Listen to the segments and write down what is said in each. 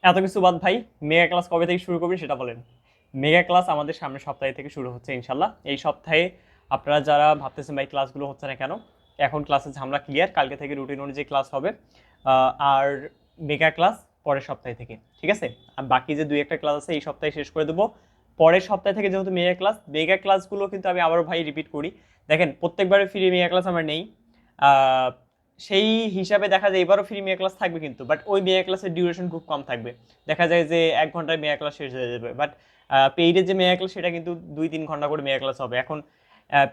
এত কিছু বাদ ভাই, মেগা ক্লাস কবে থেকে শুরু করবেন সেটা বলেন। মেগা ক্লাস আমাদের সামনের সপ্তাহে থেকে শুরু হচ্ছে ইনশাল্লাহ। এই সপ্তাহে আপনারা যারা ভাবতেছেন ভাই ক্লাসগুলো হচ্ছে না কেন, এখন ক্লাসের ঝামেলা ক্লিয়ার, কালকে থেকে রুটিন অনুযায়ী ক্লাস হবে। আর মেগা ক্লাস পরের সপ্তাহে থেকে, ঠিক আছে? আর বাকি যে দুই একটা ক্লাস আছে এই সপ্তাহে শেষ করে দেবো। পরের সপ্তাহ থেকে যেহেতু মেগা ক্লাসগুলো কিন্তু আমি আবারও ভাই রিপিট করি। দেখেন প্রত্যেকবারে ফ্রি মেগা ক্লাস আমরা নেই, আহ, সেই হিসাবে দেখা যায় এবারও ফ্রি মেগা ক্লাস থাকবে কিন্তু, বাট ওই মেগা ক্লাসের ডিউরেশন খুব কম থাকবে। দেখা যায় যে 1 ঘন্টায় মেগা ক্লাস শেষ হয়ে যাবে, বাট পেইডের যে মেগা ক্লাস সেটা কিন্তু 2-3 ঘন্টা করে মেগা ক্লাস হবে। এখন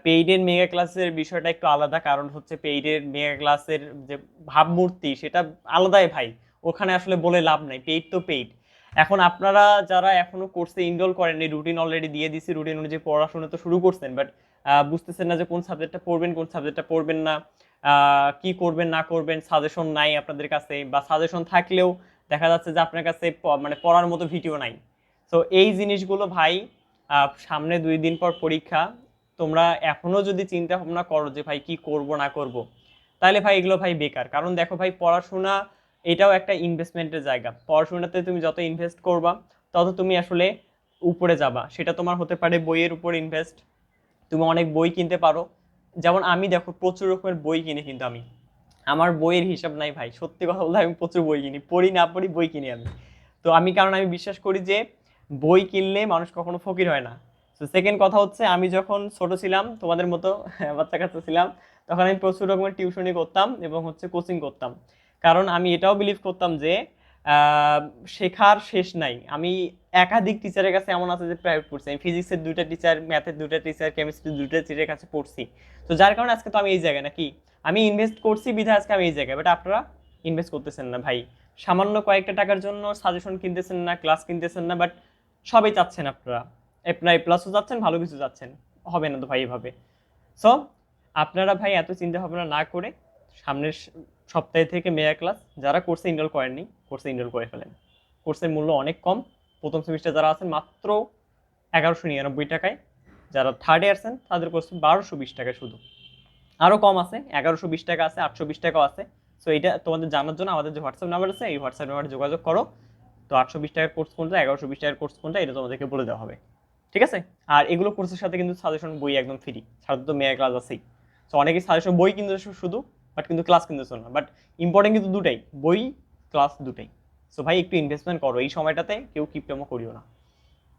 পেইডের মেগা ক্লাসের বিষয়টা একটু আলাদা, কারণ হচ্ছে পেইডের মেগা ক্লাসের যে ভাবমূর্তি সেটা আলাদাই ভাই। ওখানে আসলে বলে লাভ নাই, পেইড তো পেইড। এখন আপনারা যারা এখনো কোর্সে ইনরোল করেননি, রুটিন অলরেডি দিয়ে দিছি, রুটিন অনুযায়ী পড়াশোনা তো শুরু করছেন, বাট বুঝতেছেন না যে কোন সাবজেক্টটা পড়বেন কোন সাবজেক্টটা পড়বেন না, কি করবেন না করবেন, সাজেশন নাই আপনাদের কাছে, বা সাজেশন থাকলেও দেখা যাচ্ছে যে আপনার কাছে মানে পড়ার মতো ভিডিও নাই। তো এই জিনিসগুলো ভাই, সামনে 2 দিন পর পরীক্ষা, তোমরা এখনো যদি চিন্তা ভাবনা করো যে ভাই কি করব না করব, তাহলে ভাই এগুলো ভাই বেকার। কারণ দেখো ভাই, পড়াশোনা এটাও একটা ইনভেস্টমেন্টের জায়গা। পড়াশোনাতে তুমি যত ইনভেস্ট করবা তত তুমি আসলে উপরে যাবা। সেটা তোমার হতে পারে বইয়ের উপর ইনভেস্ট, তুমি অনেক বই কিনতে পারো। যেমন আমি দেখো প্রচুর রকমের বই কিনি, কিন্তু আমি আমার বইয়ের হিসাব নাই ভাই। সত্যি কথা বলতে আমি প্রচুর বই কিনি, পড়ি না পড়ি বই কিনি আমি। তো আমি, কারণ আমি বিশ্বাস করি যে বই কিনলে মানুষ কখনো ফকির হয় না। তো সেকেন্ড কথা হচ্ছে, আমি যখন ছোট ছিলাম তোমাদের মতো বাচ্চা কাচ্চা ছিলাম, তখন আমি প্রচুর রকমের টিউশনি করতাম এবং হচ্ছে কোচিং করতাম। কারণ আমি এটাও বিলিভ করতাম যে আহ, শেখার শেষ নাই। আমি একাধিক টিচারের কাছে এমন আছে যে প্রাইভেট পড়ছি, আমি ফিজিক্সের 2টা টিচার, ম্যাথের 2টা টিচার, কেমিস্ট্রির 2টা টিচারের কাছে পড়ছি। তো যার কারণে আজকে তো আমি এই জায়গায় নাকি, আমি ইনভেস্ট করছি বিধায় আজকে আমি এই জায়গায়। বাট আপনারা ইনভেস্ট করতেছেন না ভাই, সামান্য কয়েকটা টাকার জন্য সাজেশন কিনতেছেন না, ক্লাস কিনতেছেন না, বাট সবই চাচ্ছেন আপনারা। আপনারা প্লাসও চাচ্ছেন, ভালো কিছু চাচ্ছেন। হবে না তো ভাই এভাবে। সো আপনারা ভাই এত চিন্তা ভাবনা না করে সামনের সপ্তাহে থেকে মেগা ক্লাস, যারা কোর্সে ইনরোল করেননি কোর্সে ইনরোল করে ফেলেন। কোর্সের মূল্য অনেক কম। প্রথম সেমিস্টার যারা আছেন মাত্র 1199 টাকায়, যারা থার্ডে আসছেন তাদের কোর্স 1220 টাকায় শুধু। আরও কম আছে, 1120 টাকা আছে, 820 টাকাও আছে। সো এটা তোমাদের জানার জন্য আমাদের যে হোয়াটসঅ্যাপ নাম্বার আছে, এই হোয়াটসঅ্যাপ নাম্বারে যোগাযোগ করো। তো 820 টাকার কোর্স কোনটা, 1120 টাকার কোর্স কোনটা, এটা তোমাদেরকে বলে দেওয়া হবে। ঠিক আছে? আর এগুলো কোর্সের সাথে কিন্তু সাজেশন বই একদম ফ্রি, সাথে তো মেয়ের ক্লাস আছেই। সো অনেকেই সাজেশন বই কিনতে শুধু, বাট কিন্তু ক্লাস কিনতেছো না। বাট ইম্পর্টেন্ট কিন্তু দুটাই, বই ক্লাস দুটাই। সো ভাই একটু ইনভেস্টমেন্ট করো এই সময়টাতে, কেউ কিপটেমো করিও না।